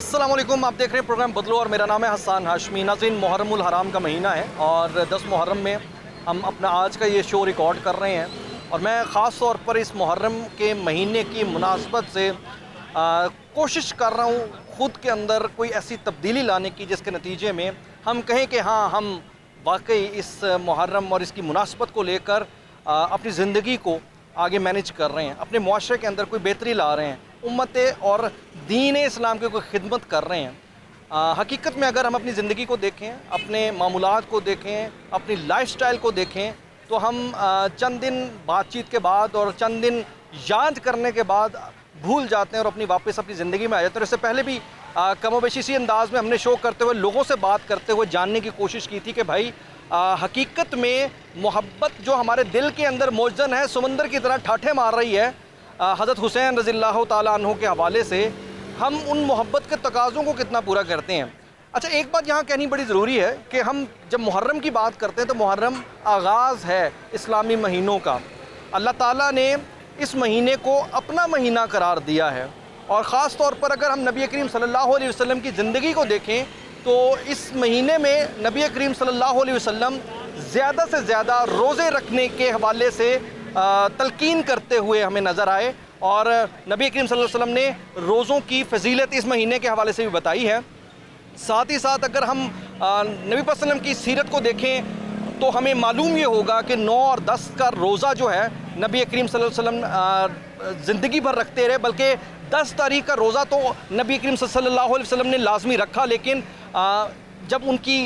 अस्सलाम वालेकुम, आप देख रहे हैं प्रोग्राम बदलो और मेरा नाम है हसन हाशमी। नाज़रीन, मुहर्रमुल हराम का महीना है और 10 मुहर्रम में हम अपना आज का ये शो रिकॉर्ड कर रहे हैं और मैं ख़ास तौर पर इस मुहर्रम के महीने की मुनासबत से कोशिश कर रहा हूँ ख़ुद के अंदर कोई ऐसी तब्दीली लाने की जिसके नतीजे में हम कहें कि हाँ, हम वाकई इस मुहर्रम और इसकी मुनासबत को लेकर अपनी ज़िंदगी को आगे मैनेज कर रहे हैं, अपने मुआशरे के अंदर कोई बेहतरी ला रहे हैं, उम्मत और दीन इस्लाम की कोई खिदमत कर रहे हैं। हकीकत में अगर हम अपनी ज़िंदगी को देखें, अपने मामूलात को देखें, अपनी लाइफस्टाइल को देखें, तो हम चंद दिन बातचीत के बाद और चंद दिन याद करने के बाद भूल जाते हैं और वापस अपनी ज़िंदगी में आ जाते हैं। और इससे पहले भी कमोबेशी इसी अंदाज़ में हमने शो करते हुए लोगों से बात करते हुए जानने की कोशिश की थी कि भाई हकीकत में मोहब्बत जो हमारे दिल के अंदर मौजूद है, समंदर की तरह ठाठे मार रही है, हज़रत हुसैन रज़ियल्लाहु ताला अन्हु के हवाले से हम उन मोहब्बत के तकाज़ों को कितना पूरा करते हैं। अच्छा, एक बात यहाँ कहनी बड़ी ज़रूरी है कि हम जब मुहर्रम की बात करते हैं तो मुहर्रम आगाज़ है इस्लामी महीनों का। अल्लाह ताला ने इस महीने को अपना महीना करार दिया है और ख़ास तौर पर अगर हम नबी करीम सल्लल्लाहु अलैहि वसल्लम की ज़िंदगी को देखें तो इस महीने में नबी करीम सल्लल्लाहु अलैहि वसल्लम ज़्यादा से ज़्यादा रोज़े रखने के हवाले से तलकीन करते हुए हमें नज़र आए और नबी करीम सल्लल्लाहु अलैहि वसल्लम ने रोज़ों की फ़जीलत इस महीने के हवाले से भी बताई है। साथ ही साथ अगर हम नबी वसल्लम की सीरत को देखें तो हमें मालूम ये होगा कि 9 और 10 का रोज़ा जो है नबी करीम सल्लल्लाहु अलैहि वसल्लम ज़िंदगी भर रखते रहे, बल्कि 10 तारीख़ का रोज़ा तो नबी करीम सल्लल्लाहु अलैहि वसल्लम ने लाजमी रखा, लेकिन जब उनकी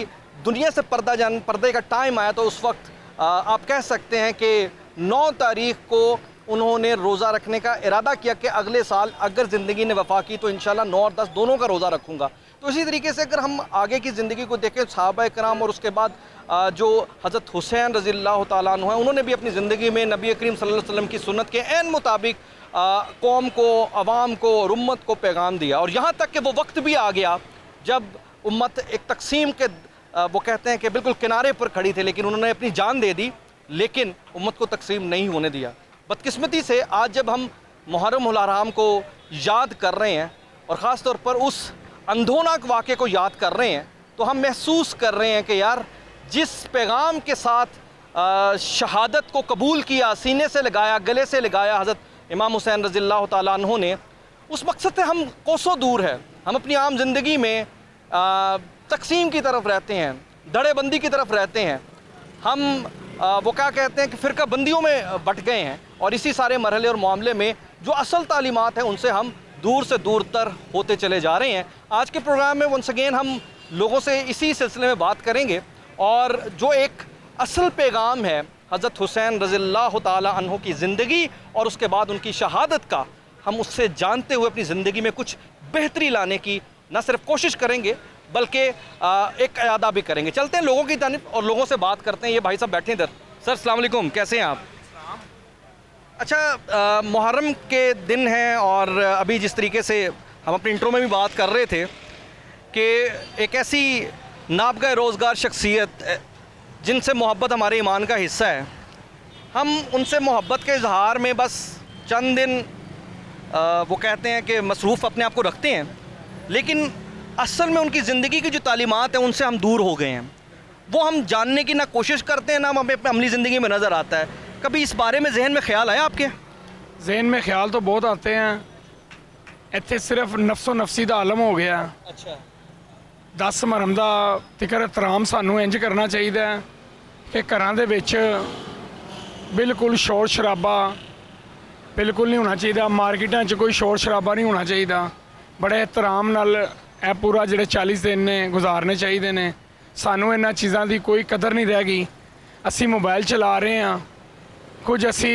दुनिया से पर्दे का टाइम आया तो उस वक्त आप कह सकते हैं कि 9 तारीख़ को उन्होंने रोज़ा रखने का इरादा किया कि अगले साल अगर ज़िंदगी ने वफ़ा की तो इंशाल्लाह 9 और 10 दोनों का रोज़ा रखूँगा। तो इसी तरीके से अगर हम आगे की ज़िंदगी को देखें, सहाबा कराम और उसके बाद जो हज़रत हुसैन रज़ियल्लाहु ताला अन्हु हैं, उन्होंने भी अपनी ज़िंदगी में नबी करीम सल्लल्लाहु अलैहि वसल्लम की सुन्नत के ऐन मुताबिक कौम को, अवाम को और उम्मत को पैगाम दिया। और यहाँ तक कि वो वक्त भी आ गया जब उम्मत एक तकसीम के वो कहते हैं कि बिल्कुल किनारे पर खड़ी थी, लेकिन उन्होंने अपनी जान दे दी, लेकिन उम्मत को तकसीम नहीं होने दिया। बदकिस्मती से आज जब हम मुहर्रमुल हराम को याद कर रहे हैं और ख़ास तौर पर उस अंधोनाक वाक़े को याद कर रहे हैं, तो हम महसूस कर रहे हैं कि यार जिस पैगाम के साथ शहादत को कबूल किया, सीने से लगाया, गले से लगाया हज़रत इमाम हुसैन रज़ियल्लाहु ताला अन्हु ने, उस मकसद से हम कोसों दूर है। हम अपनी आम ज़िंदगी में तकसीम की तरफ रहते हैं, दड़ेबंदी की तरफ रहते हैं, हम वो क्या कहते हैं कि फ़िरका बंदियों में बट गए हैं और इसी सारे मरहले और मामले में जो असल तालीमात हैं उनसे हम दूर से दूर तर होते चले जा रहे हैं। आज के प्रोग्राम में वंस अगेन हम लोगों से इसी सिलसिले में बात करेंगे और जो एक असल पैगाम है हज़रत हुसैन रज़ियल्लाहु ताला अन्हु की ज़िंदगी और उसके बाद उनकी शहादत का, हम उससे जानते हुए अपनी ज़िंदगी में कुछ बेहतरी लाने की न सिर्फ कोशिश करेंगे बल्कि एक अयादा भी करेंगे। चलते हैं लोगों की जानिब और लोगों से बात करते हैं। ये भाई साहब बैठे हैं इधर। सर अस्सलाम वालेकुम, कैसे हैं आप? अच्छा, मुहर्रम के दिन हैं और अभी जिस तरीके से हम अपने इंट्रो में भी बात कर रहे थे कि एक ऐसी नाबगा रोज़गार शख्सियत जिनसे मोहब्बत हमारे ईमान का हिस्सा है, हम उनसे मोहब्बत के इजहार में बस चंद दिन वो कहते हैं कि मसरूफ़ अपने आप को रखते हैं, लेकिन असल में उनकी ज़िंदगी की जो तालीमात हैं उनसे हम दूर हो गए हैं। वो हम जानने की ना कोशिश करते हैं, ना हमें अमली ज़िंदगी में नज़र आता है। कभी इस बारे में जहन में ख्याल आया आपके? जहन में ख्याल तो बहुत आते हैं। इतने सिर्फ नफसो नफसी का आलम हो गया। अच्छा, 10 मुहर्रम का तिकर एहतराम सानू इंज करना चाहिए कि घरां दे विच बिल्कुल शोर शराबा बिल्कुल नहीं होना चाहिए, मार्केटां च कोई शोर शराबा नहीं होना चाहिए। बड़े एहतराम नाल ਇਹ पूरा ਜਿਹੜੇ 40 दिन ने गुजारने चाहिए ने। सानू इन्हां चीज़ों की कोई कदर नहीं रह गई। असी मोबाइल चला रहे हैं, कुछ असी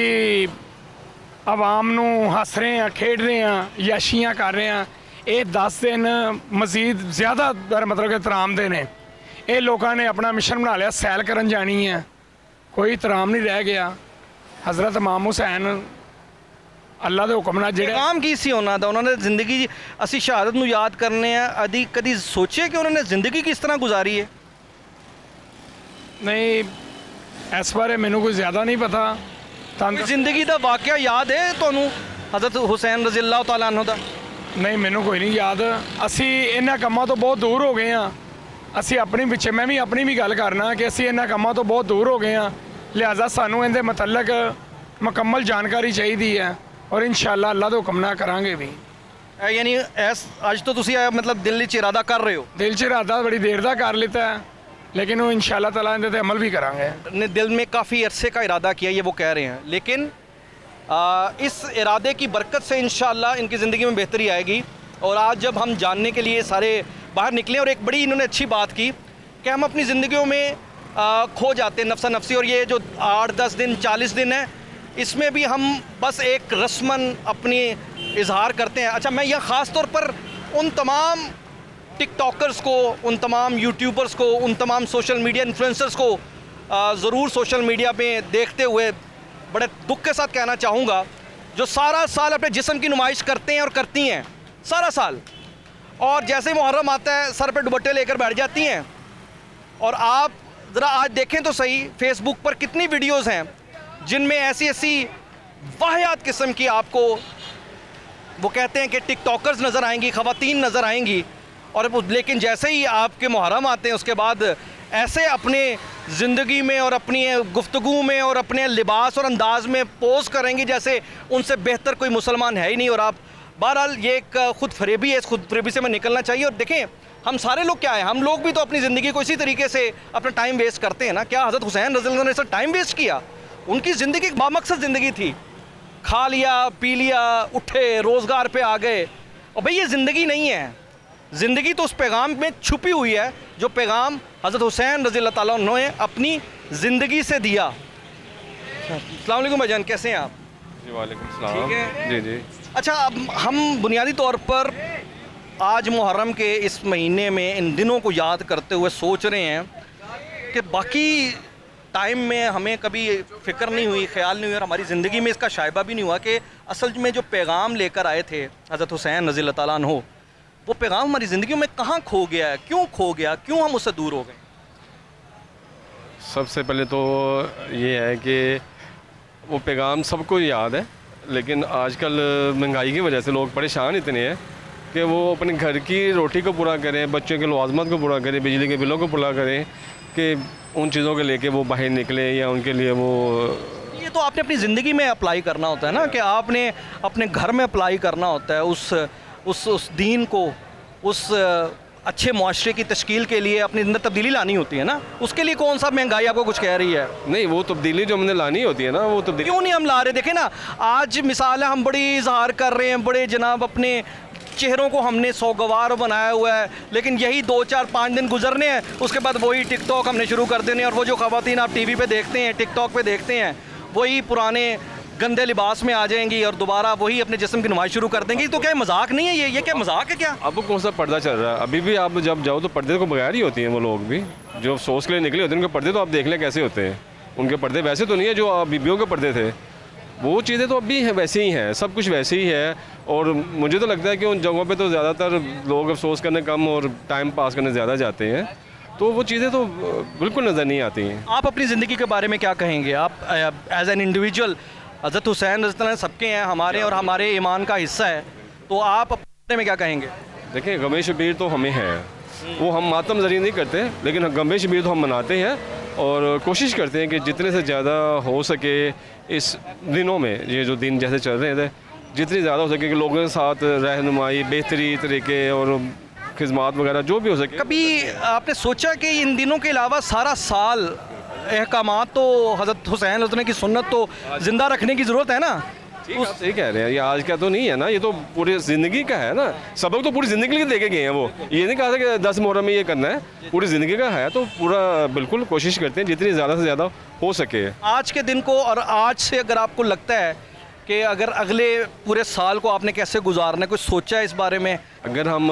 आवाम नू हस रहे हैं, खेड रहे हैं, याशियाँ कर रहे हैं। ये 10 दिन मज़ीद ज़्यादा मतलब कि एहतराम दे ने। ये लोगों ने अपना मिशन बना लिया सैल करन जानी है, कोई एहतराम नहीं रह गया। हज़रत इमाम हुसैन अल्लाह के हुक्म नाल जेड़ा काम की सी होना था, उन्होंने ज़िंदगी असी शहादत नू याद करने अदी कदी सोचे कि उन्होंने ज़िंदगी किस तरह गुजारी है? नहीं, इस बारे मैनू कोई ज़्यादा नहीं पता। ज़िंदगी का वाक़या याद है तुहानू हज़रत हुसैन रज़ियल्लाहु ताला अन्हु दा? ਨਹੀਂ ਮੈਨੂੰ ਕੋਈ ਨਹੀਂ ਯਾਦ। ਅਸੀਂ ਇਹਨਾਂ ਕੰਮਾਂ ਤੋਂ ਬਹੁਤ ਦੂਰ ਹੋ ਗਏ ਹਾਂ। ਅਸੀਂ ਆਪਣੀ ਪਿੱਛੇ ਮੈਂ ਵੀ ਆਪਣੀ ਵੀ ਗੱਲ ਕਰਨਾ ਕਿ ਅਸੀਂ ਇਹਨਾਂ ਕੰਮਾਂ ਤੋਂ ਬਹੁਤ ਦੂਰ ਹੋ ਗਏ ਹਾਂ, ਲਿਹਾਜ਼ਾ ਸਾਨੂੰ ਇਹਦੇ ਮੁਤਲਕ ਮੁਕੰਮਲ ਜਾਣਕਾਰੀ ਚਾਹੀਦੀ ਹੈ ਔਰ ਇਨਸ਼ਾਅੱਲਾ ਅੱਲਾ ਦੇ ਹੁਕਮ ਨਾਲ ਕਰਾਂਗੇ ਵੀ। यानी ਅੱਜ ਤੋਂ ਤੁਸੀਂ मतलब दिल 'ਚ इरादा कर रहे हो? ਦਿਲ 'ਚ ਇਰਾਦਾ ਬੜੀ ਦੇਰ ਦਾ ਕਰ ਲਿੱਤਾ ਹੈ, लेकिन वो इंशाल्लाह ताला इनते ते अमल भी करांगे। ने दिल में काफ़ी अरसे का इरादा किया ये वो कह रहे हैं, लेकिन इस इरादे की बरकत से इंशाअल्लाह इनकी ज़िंदगी में बेहतरी आएगी। और आज जब हम जानने के लिए सारे बाहर निकले और एक बड़ी इन्होंने अच्छी बात की कि हम अपनी ज़िंदगियों में खो जाते हैं नफ्सा नफसी, और ये जो 8-10 दिन 40 दिन है इसमें भी हम बस एक रस्मन अपनी इजहार करते हैं। अच्छा, मैं यह ख़ास तौर पर उन तमाम टिकटॉकर्स को, उन तमाम यूट्यूबर्स को, उन तमाम सोशल मीडिया इन्फ्लुएंसर्स को ज़रूर सोशल मीडिया में देखते हुए बड़े दुख के साथ कहना चाहूँगा, जो सारा साल अपने जिस्म की नुमाइश करते हैं और करती हैं सारा साल, और जैसे ही मुहर्रम आता है सर पे दुपट्टे लेकर बैठ जाती हैं। और आप ज़रा आज देखें तो सही, फेसबुक पर कितनी वीडियोज़ हैं जिनमें ऐसी ऐसी वाहियात किस्म की आपको वो कहते हैं कि टिकटॉकर्स नज़र आएंगी, ख़वातीन नज़र आएंगी, और लेकिन जैसे ही आपके मुहर्रम आते हैं उसके बाद ऐसे अपने ज़िंदगी में और अपनी गुफ्तगू में और अपने लिबास और अंदाज में पोज करेंगी जैसे उनसे बेहतर कोई मुसलमान है ही नहीं। और आप बहरहाल ये एक खुद फरेबी है, इस खुद फरेबी से हमें निकलना चाहिए। और देखें, हम सारे लोग क्या है, हम लोग भी तो अपनी ज़िंदगी को इसी तरीके से अपना टाइम वेस्ट करते हैं ना। क्या हज़रत हुसैन रज़ी अल्लाह अन्हु ने सर टाइम वेस्ट किया? उनकी ज़िंदगी एक बामकसद ज़िंदगी थी, खा लिया पी लिया, उठे रोज़गार पे आ गए। और भाई ये ज़िंदगी नहीं है, ज़िंदगी तो उस पैगाम में छुपी हुई है जो पैगाम हज़रत हुसैन रज़ी अल्लाह ताला अन्हु ने अपनी ज़िंदगी से दिया। अस्सलाम वालेकुम भाईजान, कैसे हैं आप? जी वालेकुम सलाम। ठीक है। जी जी। अच्छा, अब हम बुनियादी तौर पर आज मुहर्रम के इस महीने में इन दिनों को याद करते हुए सोच रहे हैं कि बाकी टाइम में हमें कभी फ़िक्र नहीं हुई, ख्याल नहीं हुआ, और हमारी ज़िंदगी में इसका शायबा भी नहीं हुआ कि असल में जो पैगाम लेकर आए थे हज़रत हुसैन रज़ी अल्लाह ताला अन्हु, वो पैगाम हमारी ज़िंदगी में कहाँ खो गया है, क्यों खो गया, क्यों हम उससे दूर हो गए? सबसे पहले तो ये है कि वो पैगाम सबको याद है, लेकिन आजकल महंगाई की वजह से लोग परेशान इतने हैं कि वो अपने घर की रोटी को पूरा करें, बच्चों के लवाजमत को पूरा करें, बिजली के बिलों को पूरा करें, कि उन चीज़ों के लेके वो बाहर निकले या उनके लिए वो। ये तो आपने अपनी ज़िंदगी में अप्लाई करना होता है ना, कि आपने अपने घर में अप्लाई करना होता है उस दीन को, उस अच्छे मुआशरे की तश्कील के लिए अपने अंदर तब्दीली लानी होती है ना। उसके लिए कौन सा महंगाई आपको कुछ कह रही है? नहीं, वो तब्दीली जो हमने लानी होती है ना, वो तब्दीली क्यों नहीं हम ला रहे? देखें ना, आज मिसाल है, हम बड़ी इजहार कर रहे हैं, बड़े जनाब अपने चेहरों को हमने सौगवार बनाया हुआ है, लेकिन यही 2-4-5 दिन गुजरने हैं, उसके बाद वही टिकटॉक हमने शुरू कर देने, और वो जो ख़वातीन आप टीवी पे देखते हैं, टिकटॉक पे देखते हैं, वही पुराने गंदे लिबास में आ जाएंगी और दोबारा वही अपने जिस्म की नुमाइश शुरू कर देंगी। तो क्या मजाक नहीं है ये क्या मजाक है क्या? अब कौन सा पर्दा चल रहा है? अभी भी आप जब जाओ तो पर्दे को बगैर ही होती हैं वो लोग भी, जो अफसोस के लिए निकले होते हैं उनके पर्दे तो आप देख लें कैसे होते हैं। उनके पर्दे वैसे तो नहीं है जो बीबियों के पर्दे थे, वो चीज़ें तो अब भी वैसे ही हैं, सब कुछ वैसे ही है। और मुझे तो लगता है कि उन जगहों पे तो ज़्यादातर लोग अफसोस करने कम और टाइम पास करने ज़्यादा जाते हैं, तो वो चीज़ें तो बिल्कुल नज़र नहीं आती हैं। आप अपनी ज़िंदगी के बारे में क्या कहेंगे? आप एज एन इंडिविजुअल, हज़रत हुसैन रज़ी अल्लाह सबके हैं, हमारे और हमारे ईमान का हिस्सा है, तो आप अपने बारे में क्या कहेंगे? देखिए, गमे शबीर तो हमें है, वो हम मातम ज़रिए नहीं करते, लेकिन गमे शबीर तो हम मनाते हैं और कोशिश करते हैं कि जितने से ज़्यादा हो सके इस दिनों में, ये जो दिन जैसे चल रहे थे, जितनी ज़्यादा हो सके कि लोगों के साथ रहनुमाई, बेहतरी तरीके और खिदमत वगैरह जो भी हो सके। कभी आपने सोचा कि इन दिनों के अलावा सारा साल अहकामात तो हज़रत हुसैन रज़ी की सुन्नत तो ज़िंदा रखने की ज़रूरत है ना? आप सही कह रहे हैं, ये आज का तो नहीं है ना, ये तो पूरी ज़िंदगी का है ना, सबक तो पूरी ज़िंदगी के लिए देके गए हैं। वो ये नहीं कहा था कि 10 मुहर्रम में ये करना है, पूरी ज़िंदगी का है, तो पूरा बिल्कुल कोशिश करते हैं जितनी ज़्यादा से ज़्यादा हो सके। आज के दिन को और आज से अगर आपको लगता है कि अगर अगले पूरे साल को आपने कैसे गुजारना है, कुछ सोचा है इस बारे में? अगर हम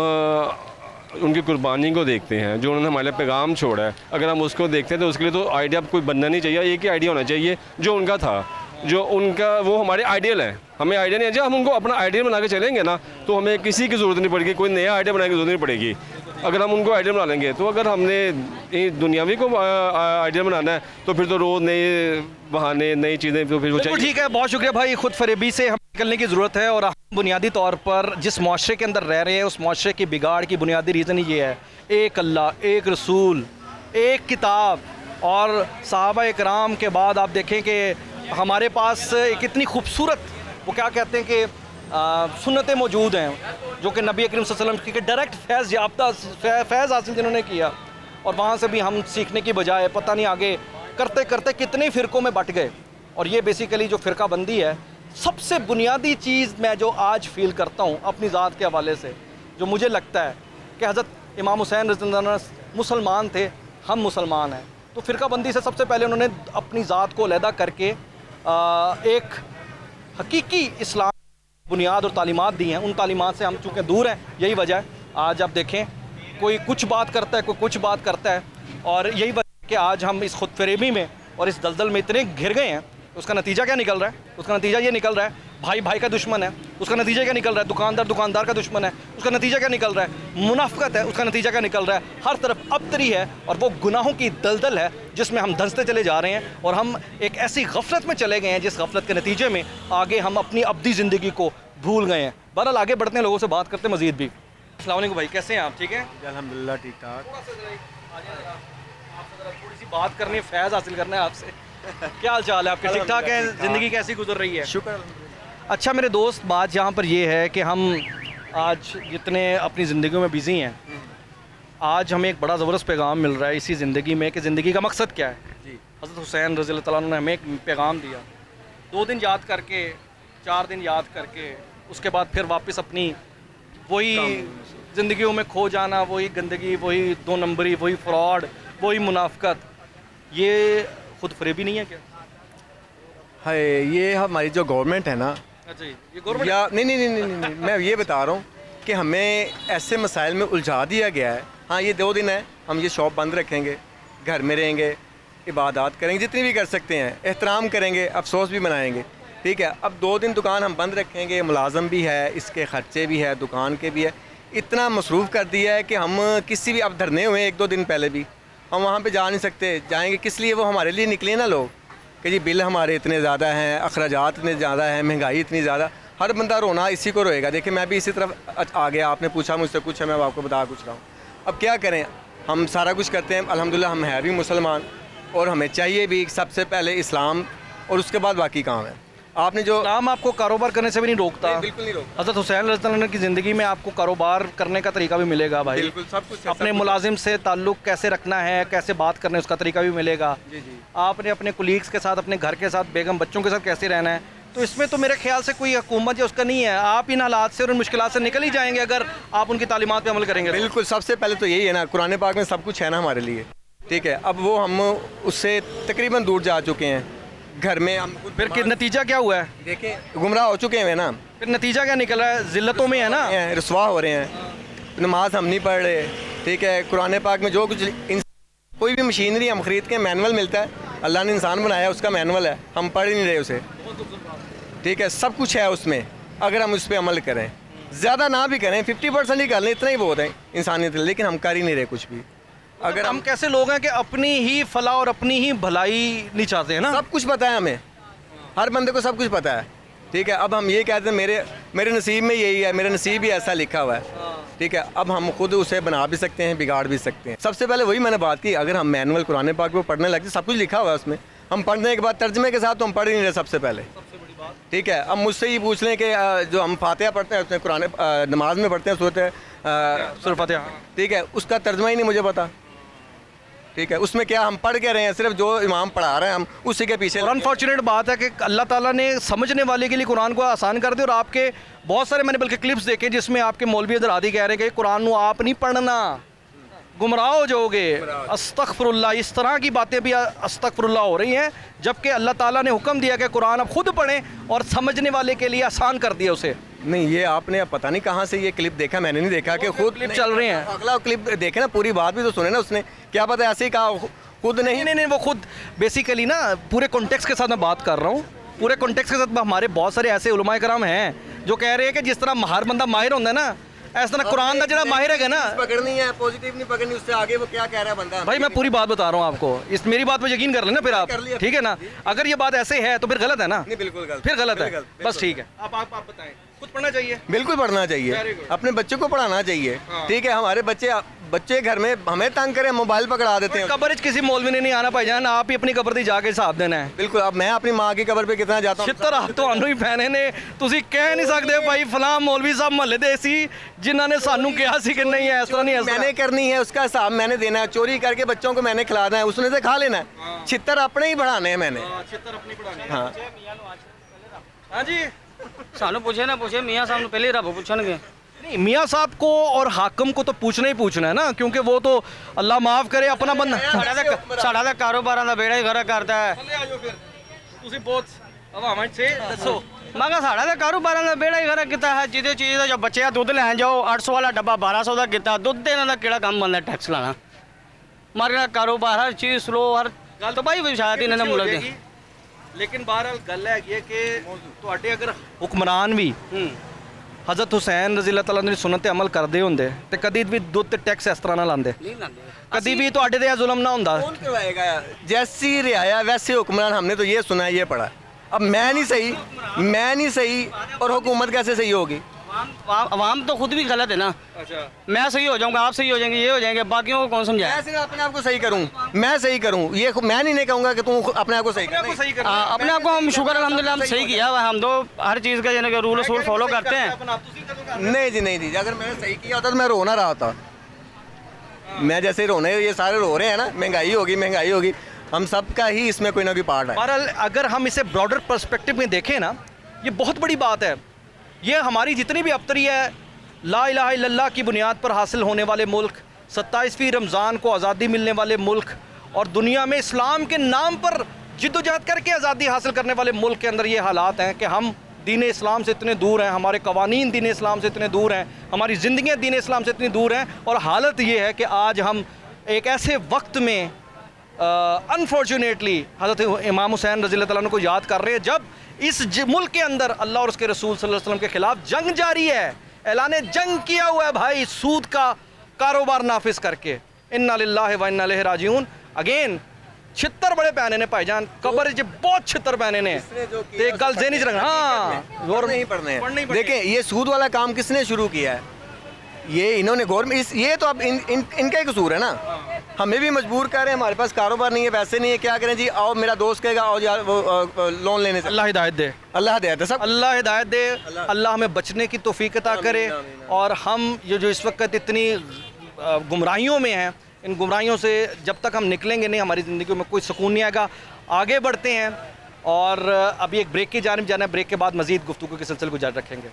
उनकी कुर्बानी को देखते हैं, जो उन्होंने हमारे पैगाम छोड़ा है, अगर हम उसको देखते हैं तो उसके लिए तो आइडिया कोई बनना नहीं चाहिए, एक ही आइडिया होना चाहिए जो उनका था, जो उनका वो हमारे आइडियल है। हमें आइडिया नहीं है, जब हम उनको अपना आइडियल बना के चलेंगे ना, तो हमें किसी की ज़रूरत नहीं पड़ेगी, कोई नया आइडिया बनाने की ज़रूरत नहीं पड़ेगी। अगर हम उनको आइडिया बना लेंगे, तो अगर हमने दुनियावी को आइडिया बनाना है तो फिर तो रोज़ नए बहाने, नई चीज़ें तो फिर वो चाहिए। ठीक है, बहुत शुक्रिया भाई, खुद फरेबी से हम निकलने की ज़रूरत है। और हम बुनियादी तौर पर जिस माशरे के अंदर रह रहे हैं उस माशरे की बिगाड़ की बुनियादी रीज़न ही ये है, एक अल्लाह, एक रसूल, एक किताब। और सहाबा इकराम के बाद आप देखें कि हमारे पास एक इतनी खूबसूरत, वो क्या कहते हैं कि सुन्नतें मौजूद हैं जो कि नबी करीम सल्लल्लाहु अलैहि वसल्लम की डायरेक्ट फैज़ याफ्ता फैज़ हासिल जिन्होंने किया, और वहाँ से भी हम सीखने की बजाय पता नहीं आगे करते करते कितने फ़िरक़ों में बट गए। और ये बेसिकली जो फ़िरका बंदी है, सबसे बुनियादी चीज़ मैं जो आज फ़ील करता हूँ अपनी ज़ात के हवाले से, जो मुझे लगता है कि हज़रत इमाम हुसैन रज़ियल्लाहु अन्हु मुसलमान थे, हम मुसलमान हैं, तो फ़िरका बंदी से सबसे पहले उन्होंने अपनी ज़ात को अलहदा करके एक हकीकी इस्लाम बुनियाद और तालीमात दी हैं। उन तालीमात से हम चूँकि दूर हैं, यही वजह है। आज आप देखें कोई कुछ बात करता है, कोई कुछ बात करता है, और यही वजह है कि आज हम इस खुद फरेबी में और इस दलदल में इतने घिर गए हैं। उसका नतीजा क्या निकल रहा है? उसका नतीजा ये निकल रहा है भाई भाई का दुश्मन है। उसका नतीजा क्या निकल रहा है? दुकानदार दुकानदार का दुश्मन है। उसका नतीजा क्या निकल रहा है? मुनाफकत है। उसका नतीजा क्या निकल रहा है? हर तरफ अबतरी है, और वो गुनाहों की दलदल है जिसमें हम धंसते चले जा रहे हैं, और हम एक ऐसी गफलत में चले गए हैं जिस गफलत के नतीजे में आगे हम अपनी अब्दी ज़िंदगी को भूल गए हैं। बहरहाल आगे बढ़ते हैं, लोगों से बात करते मज़ीद भी। अस्सलाम वालेकुम भाई, कैसे हैं आप? ठीक है, अल्हम्दुलिल्लाह ठीक ठाक। आपसे थोड़ी सी बात करनी है, फैज़ हासिल करना है आपसे। क्या हाल चाल है आपके? ठीक ठाक है? ज़िंदगी कैसी गुजर रही है? शुक्र। अच्छा मेरे दोस्त, बात यहाँ पर ये है कि हम आज जितने अपनी ज़िंदगी में बिज़ी हैं, आज हमें एक बड़ा ज़बरदस्त पैगाम मिल रहा है इसी ज़िंदगी में कि ज़िंदगी का मकसद क्या है। जी। हज़रत हुसैन रज़ियल्लाहु ताला अन्हु ने हमें एक पैगाम दिया, 2 दिन याद करके, 4 दिन याद करके, उसके बाद फिर वापस अपनी वही ज़िंदगियों में खो जाना, वही गंदगी, वही 2 नंबरी, वही फ्रॉड, वही मुनाफकत। ये खुद फरेबी नहीं है क्या? है ये हमारी जो गवर्नमेंट है ना, अच्छा, ये गवर्नमेंट या नहीं, मैं ये बता रहा हूँ कि हमें ऐसे मसाइल में उलझा दिया गया है। हाँ, ये 2 दिन है, हम ये शॉप बंद रखेंगे, घर में रहेंगे, इबादत करेंगे जितनी भी कर सकते हैं, एहतराम करेंगे, अफसोस भी मनाएंगे, ठीक है। अब 2 दिन दुकान हम बंद रखेंगे, मुलाजम भी है, इसके ख़र्चे भी है, दुकान के भी है, इतना मसरूफ़ कर दिया है कि हम किसी भी, अब धरने हुए 1-2 दिन पहले भी, हम वहाँ पे जा नहीं सकते। जाएंगे किस लिए? वो हमारे लिए निकले ना लोग कि जी बिल हमारे इतने ज़्यादा हैं, अखराजात इतने ज़्यादा हैं, महंगाई इतनी ज़्यादा, हर बंदा रोना इसी को रोएगा। देखिए मैं भी इसी तरफ आ गया, आपने पूछा मुझसे कुछ है, मैं आपको बता कुछ रहा हूँ। अब क्या करें, हम सारा कुछ करते हैं, अल्हम्दुलिल्लाह हम हैं भी मुसलमान, और हमें चाहिए भी सबसे पहले इस्लाम और उसके बाद बाकी काम है। आपने जो इस्लाम आपको कारोबार करने से भी नहीं रोकता। बिल्कुल नहीं रोकता। हज़रत हुसैन रज़ियल्लाहु अन्हु की ज़िंदगी में आपको कारोबार करने का तरीका भी मिलेगा भाई। बिल्कुल सब कुछ है, अपने सब कुछ। मुलाजिम से ताल्लुक़ कैसे रखना है, कैसे बात करना है, उसका तरीका भी मिलेगा। जी जी। आपने अपने कुलीग्स के साथ, अपने घर के साथ, बेगम बच्चों के साथ कैसे रहना है, तो इसमें तो मेरे ख्याल से कोई हुकूमत या उसका नहीं है। आप इन हालात से और इन मुश्किलात से निकल ही जाएंगे अगर आप उनकी तालीमात पे अमल करेंगे। बिल्कुल, सबसे पहले तो यही है ना, कुरान पाक में सब कुछ है ना हमारे लिए, ठीक है। अब वो हम उससे तकरीबन दूर जा चुके हैं, घर में हम फिर नतीजा क्या हुआ है? देखें गुमराह हो चुके हैं ना, फिर नतीजा क्या निकल रहा है? ज़िल्लतों में है ना, रसवा हो रहे हैं, नमाज हम नहीं पढ़ रहे, ठीक है। कुरान पाक में जो कुछ कोई भी मशीनरी हम ख़रीद के मैनुअल मिलता है, अल्लाह ने इंसान बनाया, उसका मैनुअल है, हम पढ़ ही नहीं रहे उसे, ठीक है। सब कुछ है उसमें, अगर हम उस पर अमल करें, ज़्यादा ना भी करें, 50% ही कर लें, इतना ही बहुत है इंसानियत, लेकिन हम कर ही नहीं रहे कुछ भी। अगर हम कैसे लोग हैं कि अपनी ही फलाह और अपनी ही भलाई नहीं चाहते हैं ना? सब कुछ पता है हमें, हर बंदे को सब कुछ पता है, ठीक है। अब हम ये कहते हैं मेरे नसीब में यही है, मेरा नसीब ही ऐसा लिखा हुआ है, ठीक है। अब हम खुद उसे बना भी सकते हैं, बिगाड़ भी सकते हैं। सबसे पहले वही मैंने बात की, अगर हम मैनुअल कुरान पाक को पढ़ने लगते, सब कुछ लिखा हुआ है उसमें, हम पढ़ने के बाद तर्जमे के साथ तो हम पढ़ ही नहीं रहे सबसे पहले, ठीक है। अब मुझसे ये पूछ लें कि जो हम फातिहा पढ़ते हैं उसमें कुरान नमाज में पढ़ते हैं सूरत फातिहा, ठीक है, उसका तर्जमा ही नहीं मुझे पता, ठीक है। उसमें क्या हम पढ़ के रहे हैं, सिर्फ जो इमाम पढ़ा रहे हैं हम उसी के पीछे। और अनफॉर्चुनेट बात है कि अल्लाह ताला ने समझने वाले के लिए कुरान को आसान कर दिया, और आपके बहुत सारे मैंने बल्कि क्लिप्स देखे जिसमें आपके मौलवी अदर आदि कह रहे हैं कि कुरान को आप नहीं पढ़ना, गुमराह हो जाओगे, अस्तगफिरुल्लाह, इस तरह की बातें भी अस्तगफिरुल्लाह हो रही हैं, जबकि अल्लाह ताला ने हुक्म दिया कि कुरान आप खुद पढ़ें और समझने वाले के लिए आसान कर दिया उसे। नहीं, ये आपने अब पता नहीं कहाँ से ये क्लिप देखा, मैंने नहीं देखा कि खुद क्लिप चल रहे हैं। अगला क्लिप देखे ना, पूरी बात भी तो सुने ना उसने, क्या पता ऐसे ही कहा, खुद नहीं, वो खुद बेसिकली ना पूरे कॉन्टेक्स्ट के साथ मैं बात कर रहा हूँ, पूरे कॉन्टेक्स्ट के साथ। हमारे बहुत सारे ऐसे उलमाए कराम हैं जो कह रहे हैं कि जिस तरह हर बंदा माहिर होता है ना, इस तरह कुरान का जरा माहिर है ना पकड़नी है, पॉजिटिव नहीं पकड़नी, उससे आगे वो क्या कह रहा है बंदा। भाई मैं पूरी बात बता रहा हूँ आपको, इस मेरी बात पे यकीन कर लेना फिर आप, कर लिया। ठीक है ना। अगर ये बात ऐसे है तो फिर गलत है ना, नहीं बिल्कुल गलत, फिर गलत है, बिल्कुल, बस ठीक है। आप बताएं, कुछ पढ़ना चाहिए। बिल्कुल पढ़ना Very चाहिए, good. अपने बच्चों को पढ़ाना चाहिए। हाँ। ठीक है, हमारे बच्चे घर में हमें तंग करें, मोबाइल पकड़ा देते हैं। कब्र किसी मौलवी ने नहीं आना भाईजान, आप ही अपनी कब्र दी जाके हिसाब देना है। बिल्कुल, अब मैं अपनी माँ की कब्र पे कितना जाता हूँ। ਛਿੱਤਰ ਤੁਹਾਨੂੰ ਹੀ ਪੈਣੇ ਨੇ, ਤੁਸੀਂ ਕਹਿ ਨਹੀਂ ਸਕਦੇ ਭਾਈ ਫਲਾਂ ਮੌਲਵੀ ਸਾਹਿਬ ਮਹੱਲੇ ਦੇ ਸੀ ਜਿਨ੍ਹਾਂ ਨੇ ਸਾਨੂੰ ਕਿਹਾ ਸੀ ਕਿ ਨਹੀਂ ਇਸ ਤਰ੍ਹਾਂ ਨਹੀਂ, ਇਸ मैंने करनी है, उसका हिसाब मैंने देना है, चोरी करके बच्चों को मैंने खिलाना है, उसने से खा लेना है। छितर अपने ही बढ़ाने हैं मैंने। ਛਿੱਤਰ ਆਪਣੀ ਪੜਾਣੀ। हाँ ਹਾਂਜੀ ਸਾਨੂੰ ਪੁੱਛੇ ਨਾ ਪੁੱਛੇ ਮੀਆਂ ਸਾਹਿਬ ਨੂੰ ਪਹਿਲੇ ਰੱਬ ਪੁੱਛਣਗੇ। नहीं, मियाँ साहब को और हाकिम को तो पूछना ही पूछना है ना, क्योंकि वो तो अल्लाह माफ़ करे अपना बंदा। ਸਾਡਾ ਤਾਂ ਕਾਰੋਬਾਰਾਂ ਦਾ ਬੇੜਾ ਹੀ ਗਰਕ ਕਰਦਾ ਹੈ। ਤੁਸੀਂ ਬਹੁਤ ਹਵਾਵਾਂ 'ਚ ਦੱਸੋ। ਮੈਂ ਕਿਹਾ ਸਾਡਾ ਤਾਂ ਕਾਰੋਬਾਰਾਂ ਦਾ ਬੇੜਾ ਹੀ ਗਰਕ ਕੀਤਾ ਹੈ। ਜਿਹਦੇ ਚੀਜ਼ ਦਾ ਜੋ ਬੱਚਿਆਂ ਦੁੱਧ ਲੈਣ ਜਾਓ 800 ਵਾਲਾ ਡੱਬਾ 1200 ਦਾ ਕੀਤਾ, ਦੁੱਧ ਦੇ ਇਹਨਾਂ ਦਾ ਕਿਹੜਾ ਕੰਮ ਬੰਦਾ ਟੈਕਸ ਲਾਣਾ। ਮਾਰਕੀਟ ਕਾਰੋਬਾਰ ਹਰ ਚੀਜ਼ ਸਲੋ, ਹਰ ਗੱਲ ਤਾਂ ਬਾਈ ਵਿਸ਼ਾਇਤ ਇਹਨਾਂ ਨੇ ਮੁਲਕ ਦੇ। लेकिन बहरहाल गल है ये कि ਤੁਹਾਡੇ अगर हुक्मरान भी हज़रत हुसैन रज़ी अल्लाह तआला ਦੀ सुन्नत ਤੇ ਅਮਲ ਕਰਦੇ ਹੁੰਦੇ ਤੇ ਕਦੀ ਵੀ ਦੁੱਧ ਤੇ ਟੈਕਸ ਇਸ तरह ना ਲਾਉਂਦੇ, ਨਹੀਂ ਲਾਂਦੇ। कभी भी ਤੁਹਾਡੇ ਤੇ ਇਹ ਜ਼ੁਲਮ ना ਹੁੰਦਾ। कौन करवाएगा? जैसी रियाया वैसे हुक्मरान, हमने तो ये सुना है, ये पढ़ा। अब मैं नहीं सही और हुकूमत कैसे सही होगी? आवाम तो खुद भी गलत है ना। अच्छा, मैं सही हो जाऊंगा, आप सही हो जाएंगे, ये हो जाएंगे, बाकियों को कौन समझाए? मैं सिर्फ अपने आप को सही करूं, मैं सही करूं, ये मैं नहीं कहूंगा कि तू अपने आप को सही कर। सही कर अपने आप को हम शुक्र अल्हम्दुलिल्लाह हम सही किया हुआ है। हम तो हर चीज़ का यानी कि रूल उसूल फॉलो करते हैं। नहीं जी, अगर मैंने सही किया होता तो मैं रो ना रहा होता। मैं जैसे रोने, ये सारे रो रहे हैं ना, महंगाई होगी, हम सब का ही इसमें कोई ना कोई पार्ट है। बहरहाल अगर हम इसे ब्रॉडर पर्सपेक्टिव में देखें ना, ये बहुत बड़ी बात है। ये हमारी जितनी भी अबतरी है, ला इलाहा इल्लल्लाह की बुनियाद पर हासिल होने वाले मुल्क, 27वीं रमज़ान को आज़ादी मिलने वाले मुल्क, और दुनिया में इस्लाम के नाम पर जिद्दोजहद करके आज़ादी हासिल करने वाले मुल्क के अंदर ये हालात हैं कि हम दीन इस्लाम से इतने दूर हैं, हमारे कवानीन दीन इस्लाम से इतने दूर हैं, हमारी ज़िंदगियाँ दीन इस्लाम से इतनी दूर हैं। और हालत ये है कि आज हम एक ऐसे वक्त में अनफॉर्चुनेटली हज़रत इमाम हुसैन रज़ी अल्लाह तआला को याद कर रहे हैं, जब इस मुल्क के अंदर अल्लाह और उसके रसूल सल्लल्लाहु अलैहि वसल्लम के ख़िलाफ़ जंग जारी है, ऐलान जंग किया हुआ है भाई, सूद का कारोबार नाफिज करके। इन्ना लिल्लाहि व इन्ना इलैहि राजिऊन। अगेन छितर बड़े पैने ने भाईजान, कबर च बहुत छितर पैने ने ते गल ज़हनी च रखना। हाँ, और नहीं पढ़ने हैं। देखें, ये सूद वाला काम किसने शुरू किया है? ये इन्होंने गवर्नमेंट, ये तो अब इनका ही कसूर है ना। हमें भी मजबूर कर रहे हैं, हमारे पास कारोबार नहीं है, पैसे नहीं है, क्या करें जी? आओ, मेरा दोस्त कहेगा आओ यार वो लोन लेने से। अल्लाह हिदायत दे, अल्लाह हिदायत है सब। अल्लाह हिदायत दे, अल्लाह हमें बचने की तौफीक अता करे। और हम ये जो इस वक्त इतनी गुमराहियों में हैं, इन गुमराहियों से जब तक हम निकलेंगे नहीं, हमारी ज़िंदगी में कोई सुकून नहीं आएगा। आगे बढ़ते हैं और अभी एक ब्रेक की जानिब जाना है, ब्रेक के बाद मज़ीद गुफ्तगू के सिलसिले को जारी रखेंगे।